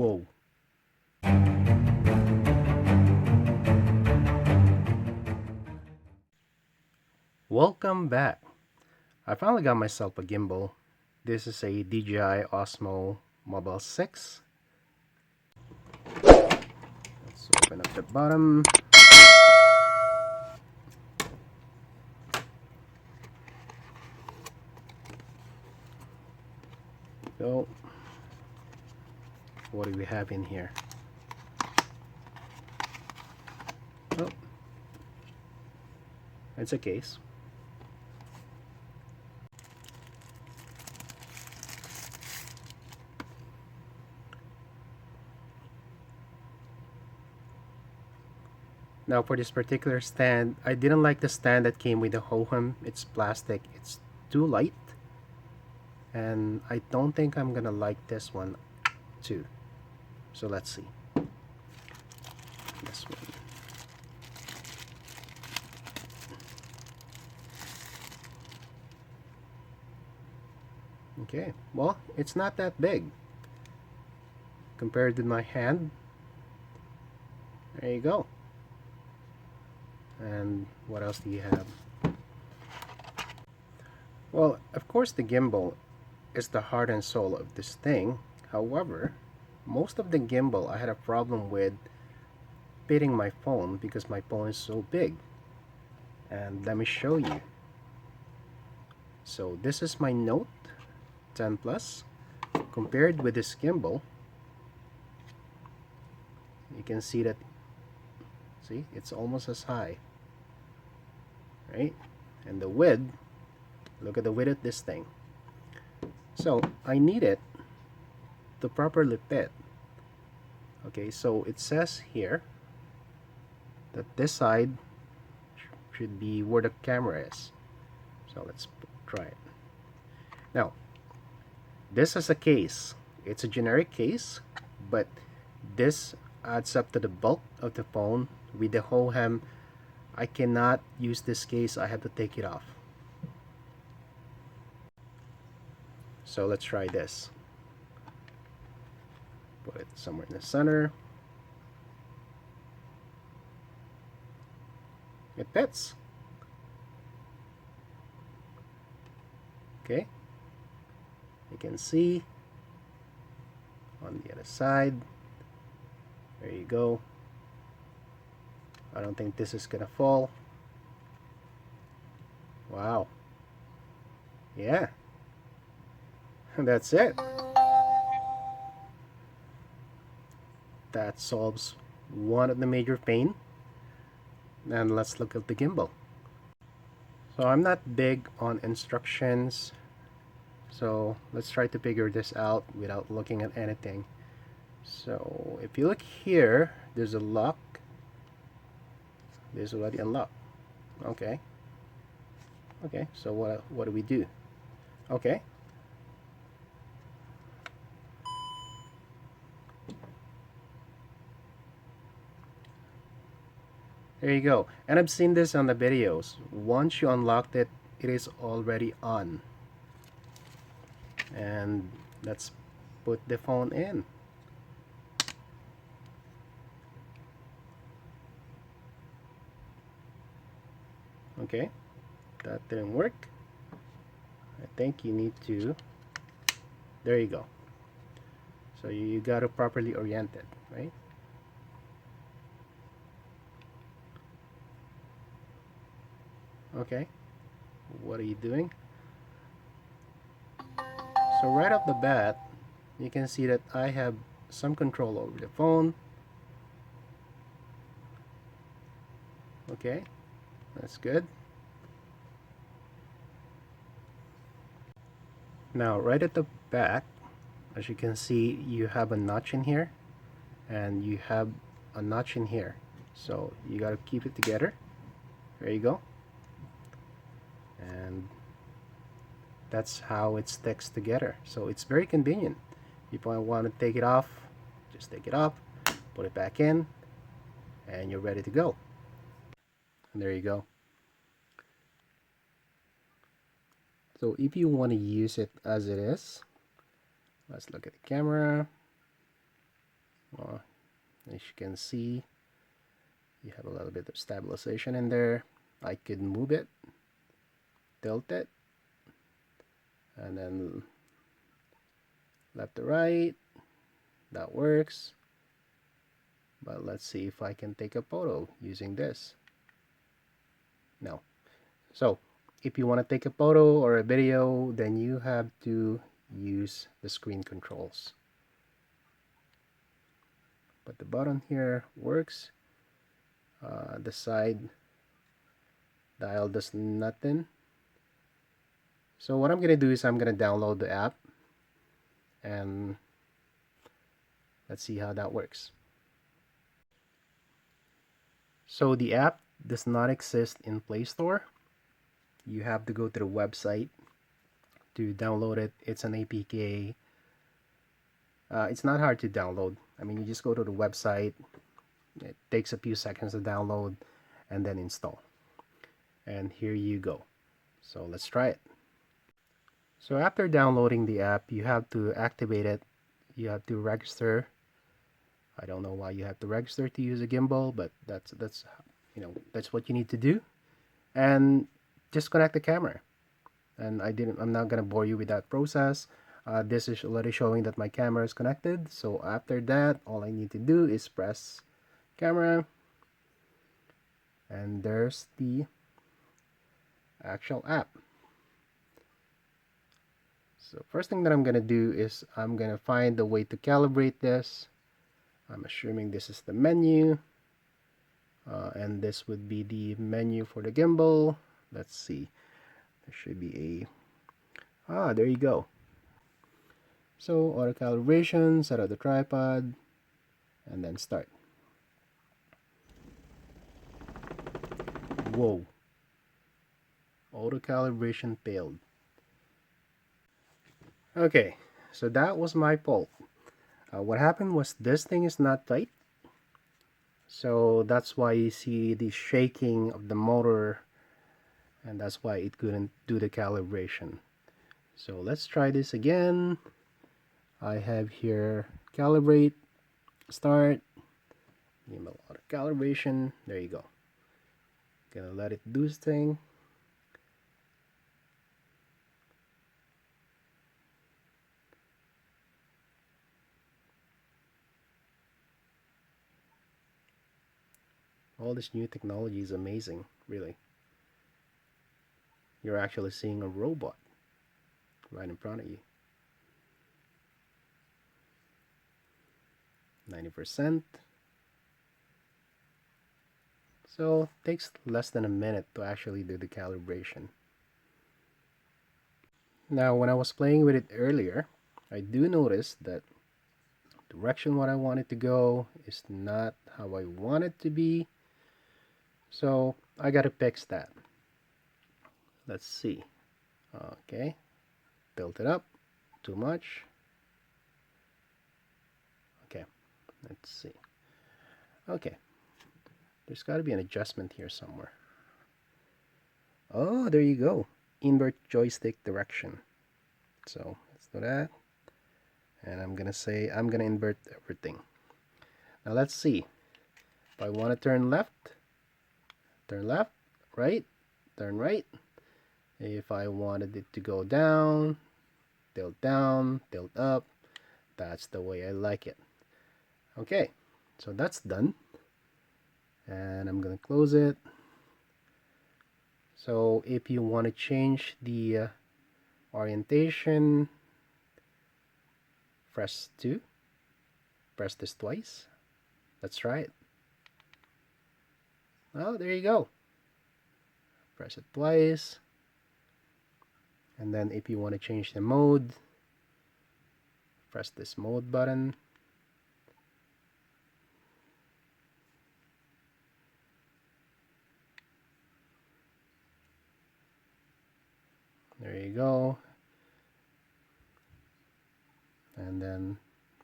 Whoa. Welcome back. I finally got myself a gimbal. This is a DJI Osmo Mobile 6. Let's open up the bottom. So, what do we have in here? Oh, it's a case. Now for this particular stand, I didn't like the stand that came with the HOHM. It's plastic. It's too light. And I don't think I'm gonna like this one too. So let's see. This one. Okay, well, it's not that big compared to my hand. There you go. And what else do you have? Well, of course the gimbal is the heart and soul of this thing. However, most of the gimbal I had a problem with fitting my phone because my phone is so big. And let me show you. So this is my Note 10 Plus. Compared with this gimbal, you can see that, see, it's almost as high, right? And the width, look at the width of this thing. So I need it to properly fit. Okay, so it says here that this side should be where the camera is. So let's try it. Now, this is a case. It's a generic case, but this adds up to the bulk of the phone. With the HOHM, I cannot use this case. I have to take it off. So let's try this. Put it somewhere in the center. It fits. Okay. You can see on the other side. There you go. I don't think this is gonna fall. Wow. Yeah. That's it. That solves one of the major pain. And let's look at the gimbal. So I'm not big on instructions. So let's try to figure this out without looking at anything. So if you look here, there's a lock. There's already unlocked. Okay. Okay, so what do we do? Okay. There you go. And I've seen this on the videos. Once you unlocked it, it is already on. And let's put the phone in. Okay, that didn't work. I think you need to, there you go. So you got to properly orient it, right? Okay, what are you doing? So right off the bat, you can see that I have some control over the phone. Okay, that's good. Now right at the back, as you can see, you have a notch in here and you have a notch in here. So you got to keep it together. There you go. And that's how it sticks together. So it's very convenient. If I want to take it off, just take it off, put it back in, and you're ready to go. And there you go. So if you want to use it as it is, let's look at the camera. As you can see, you have a little bit of stabilization in there. I could move it, tilt it, and then left to right. That works. But let's see if I can take a photo using this. No. So if you want to take a photo or a video, then you have to use the screen controls. But the button here works. The side dial does nothing. So what I'm gonna do is I'm gonna download the app, and let's see how that works. So the app does not exist in Play Store. You have to go to the website to download it. It's an APK. It's not hard to download. I mean, you just go to the website. It takes a few seconds to download and then install. And here you go. So let's try it. So after downloading the app, you have to activate it. You have to register. I don't know why you have to register to use a gimbal, but that's that's what you need to do. And just connect the camera. And I'm not gonna bore you with that process. This is already showing that my camera is connected. So after that, all I need to do is press camera, and there's the actual app. So first thing that I'm gonna do is I'm gonna find the way to calibrate this. I'm assuming this is the menu, and this would be the menu for the gimbal. Let's see, there should be a there you go. So auto calibration, set up the tripod, and then start. Whoa, auto calibration failed. Okay, so that was my fault. What happened was this thing is not tight, so that's why you see the shaking of the motor, and that's why it couldn't do the calibration. So let's try this again. I have here calibrate, start, gimbal auto calibration. There you go. Gonna let it do its thing. All this new technology is amazing, really. You're actually seeing a robot right in front of you. 90%. So it takes less than a minute to actually do the calibration. Now when I was playing with it earlier, I do notice that direction what I want it to go is not how I want it to be. So I gotta fix that. Let's see. Okay, tilt it up too much. Okay, let's see. Okay, there's got to be an adjustment here somewhere. Oh, there you go. Invert joystick direction. So let's do that. And I'm gonna say I'm gonna invert everything. Now let's see. If I want to turn left, right, turn right. If I wanted it to go down, tilt up. That's the way I like it. Okay, so that's done. And I'm gonna close it. So if you want to change the orientation, press 2. Press this twice. Let's try it. Oh, there you go. Press it twice. And then if you want to change the mode, press this mode button. There you go. And then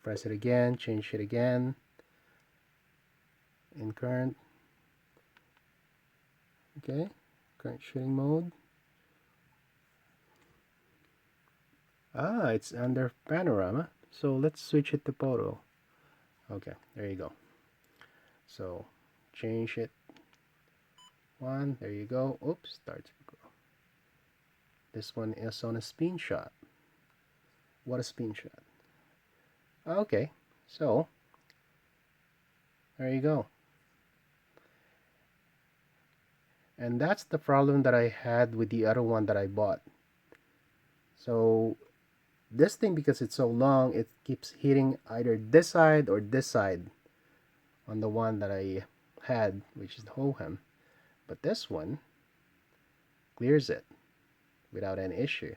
press it again, change it again in current. Okay, current shooting mode. It's under panorama. So let's switch it to photo. Okay, there you go. So change it. One, there you go. Oops, start to go. This one is on a spin shot. What a spin shot. Okay, so there you go. And that's the problem that I had with the other one that I bought. So this thing, because it's so long, it keeps hitting either this side or this side on the one that I had, which is the Hohem. But this one clears it without any issue.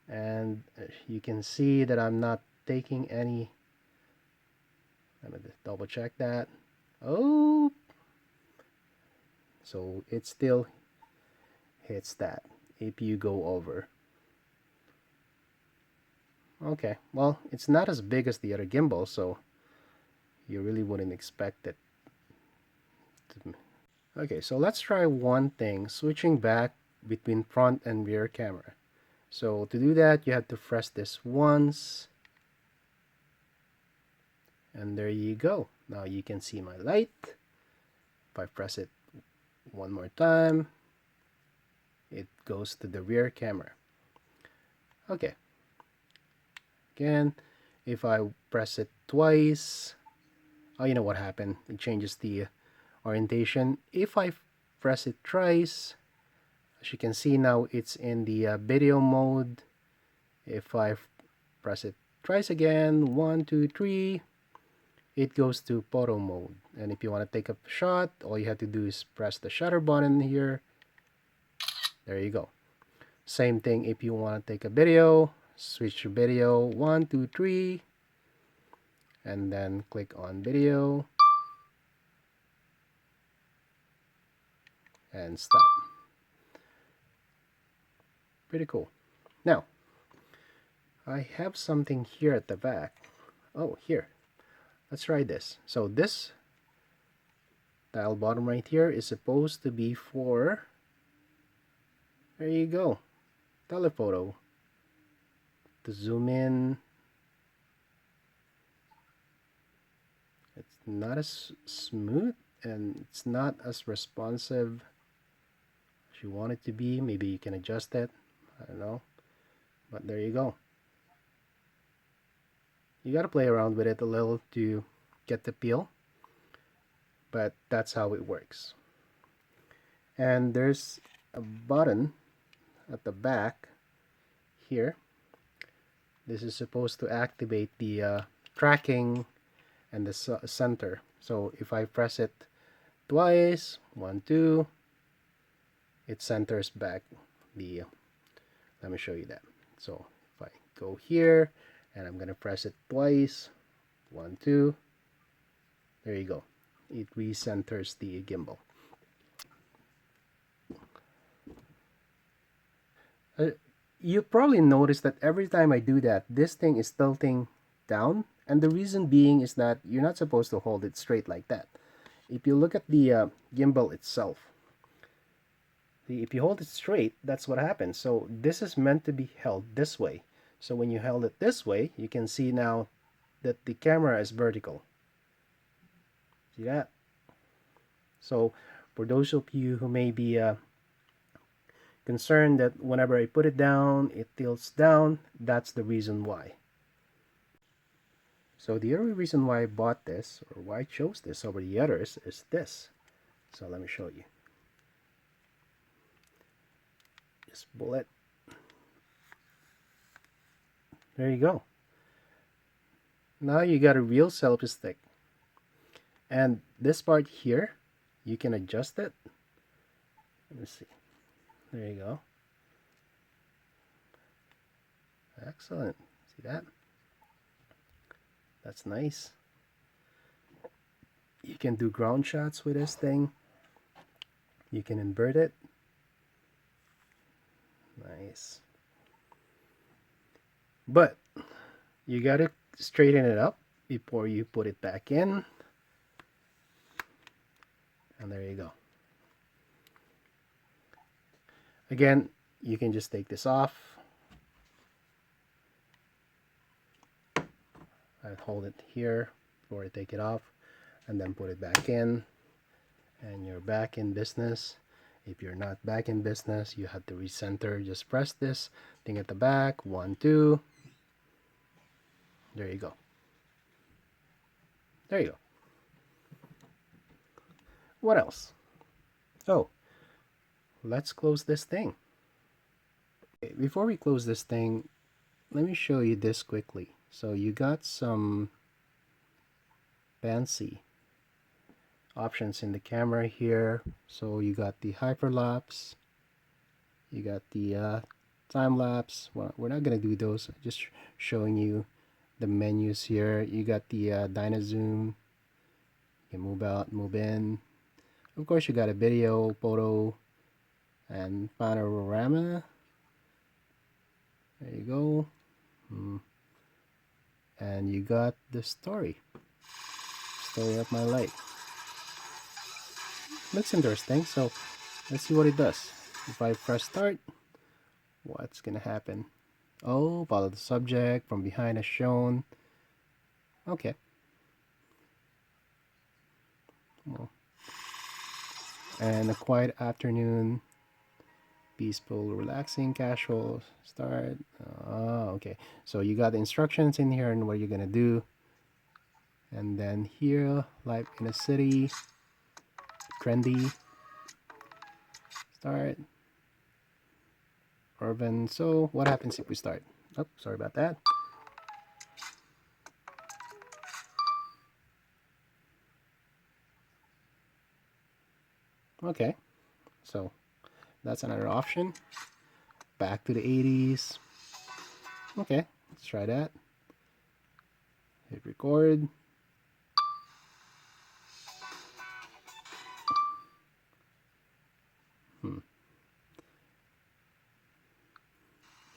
And you can see that I'm not taking any. Let me just double check that. Oh, so it still hits that if you go over. Okay, well, it's not as big as the other gimbal, so you really wouldn't expect it to. Okay, so let's try one thing, switching back between front and rear camera. So to do that, you have to press this once, and there you go. Now you can see my light. If I press it one more time, it goes to the rear camera. Okay. Again, if I press it twice, oh, you know what happened? It changes the orientation. If I press it thrice, as you can see now, it's in the video mode. If I press it twice again, 1, 2, 3, it goes to photo mode. And if you want to take a shot, all you have to do is press the shutter button here. There you go. Same thing if you want to take a video, switch to video, 1, 2, 3, and then click on video and stop. Pretty cool. Now, I have something here at the back. Oh, here. Let's try this. So this dial bottom right here is supposed to be for, there you go, telephoto. To zoom in, it's not as smooth and it's not as responsive as you want it to be. Maybe you can adjust it. I don't know. But there you go. You gotta play around with it a little to get the feel. But that's how it works. And there's a button at the back here. This is supposed to activate the tracking and the center. So if I press it twice, 1, 2, it centers back the, let me show you that. So if I go here and I'm gonna press it twice, 1, 2, there you go. It recenters the gimbal. You probably noticed that every time I do that, this thing is tilting down. And the reason being is that you're not supposed to hold it straight like that. If you look at the gimbal itself, if you hold it straight, that's what happens. So this is meant to be held this way. So when you held it this way, you can see now that the camera is vertical. See that? So for those of you who may be concerned that whenever I put it down, it tilts down, that's the reason why. So the other reason why I bought this, or why I chose this over the others, is this. So let me show you. Just pull it. There you go. Now you got a real selfie stick. And this part here, you can adjust it. Let me see. There you go. Excellent. See that? That's nice. You can do ground shots with this thing. You can invert it. Nice. But you gotta straighten it up before you put it back in. And there you go. Again, you can just take this off. I hold it here before I take it off, and then put it back in, and you're back in business. If you're not back in business, you have to recenter. Just press this thing at the back. 1, 2. There you go. There you go. What else? Oh, let's close this thing. Okay, before we close this thing, let me show you this quickly. So you got some fancy options in the camera here. So you got the hyperlapse, you got the time lapse. Well, we're not gonna do those. Just showing you the menus here. You got the Dynazoom. You can move out, move in. Of course, you got a video, photo, and panorama. There you go. And you got the story of my life. Looks interesting. So let's see what it does. If I press start, what's gonna happen? Oh, follow the subject from behind as shown. Okay. Well, and a quiet afternoon, peaceful, relaxing, casual start. Oh, okay. So you got the instructions in here and what you're gonna do. And then here, life in a city, trendy, start, urban. So what happens if we start? Oh, sorry about that. Okay, so that's another option. Back to the 80s. Okay, let's try that. Hit record.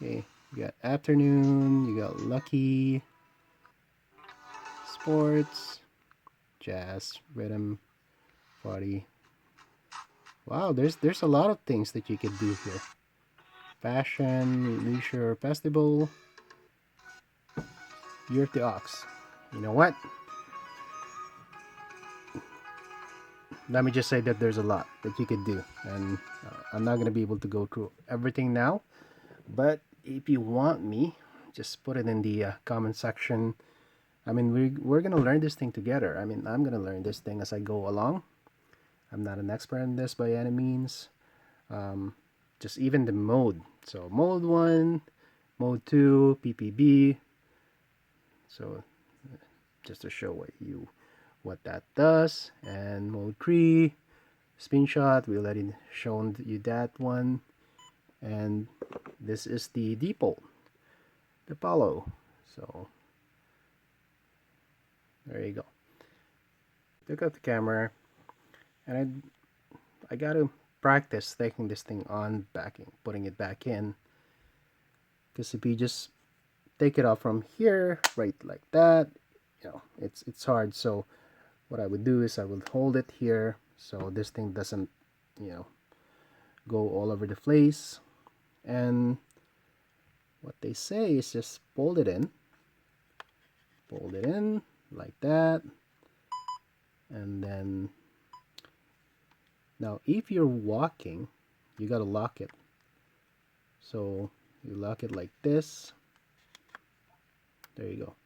Okay, you got afternoon, you got lucky, sports, jazz, rhythm, party. Wow, there's a lot of things that you could do here. Fashion, leisure, festival, year of the ox. You know what? Let me just say that there's a lot that you could do, and I'm not gonna be able to go through everything now. But if you want me, just put it in the comment section. I mean, we're gonna learn this thing together. I mean, I'm gonna learn this thing as I go along. I'm not an expert in this by any means. Just even the mode. So mode 1, mode 2, PPB. So just to show what that does. And mode 3, spin shot. We already shown you that one. And this is the default, the follow. So there you go. Look at the camera, and I gotta practice taking this thing on, putting it back in. Because if you just take it off from here, right like that, you know, it's hard. So what I would do is I would hold it here so this thing doesn't, you know, go all over the place. And what they say is just fold it in like that. And then now if you're walking, you gotta lock it. So you lock it like this. There you go.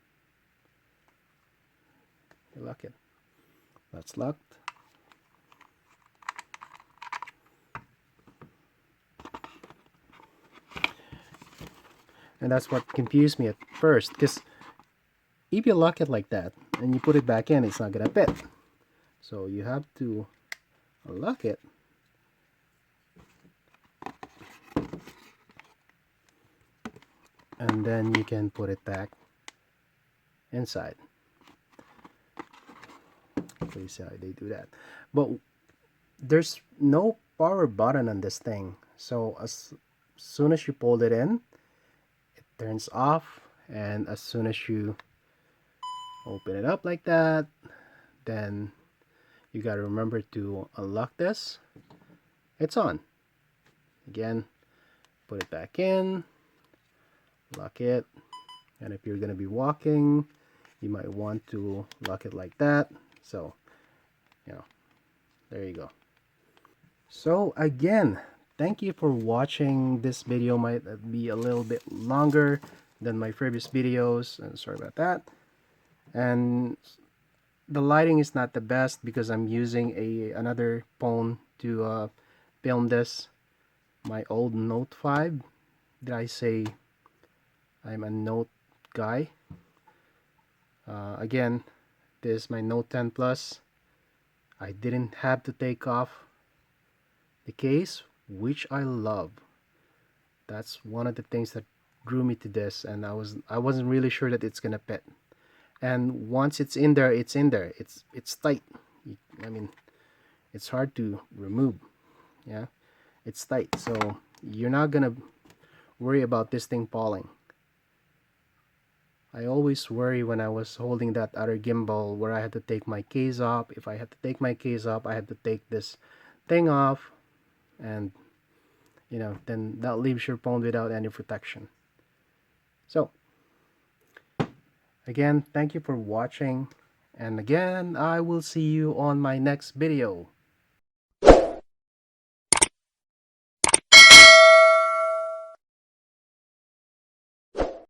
You lock it. That's locked. And that's what confused me at first, because if you lock it like that and you put it back in, it's not gonna fit. So you have to unlock it. And then you can put it back inside. Please see how they do that. But there's no power button on this thing. So as soon as you pull it in, it turns off. And as soon as you open it up like that, then you gotta remember to unlock this. It's on. Again, put it back in, lock it. And if you're gonna be walking, you might want to lock it like that. So, you know, there you go. So again, thank you for watching. This video might be a little bit longer than my previous videos, and sorry about that. And the lighting is not the best because I'm using another phone to film this. My old Note 5. Did I say I'm a Note guy? Again, this is my Note 10 Plus. I didn't have to take off the case, which I love. That's one of the things that drew me to this, and I wasn't really sure that it's gonna fit. And once it's in there, it's in there. It's tight. I mean, it's hard to remove. Yeah, it's tight, so you're not gonna worry about this thing falling. I always worry when I was holding that other gimbal where I had to take my case off. If I had to take my case off, I had to take this thing off, and then that leaves your phone without any protection. So again, thank you for watching, and again, I will see you on my next video.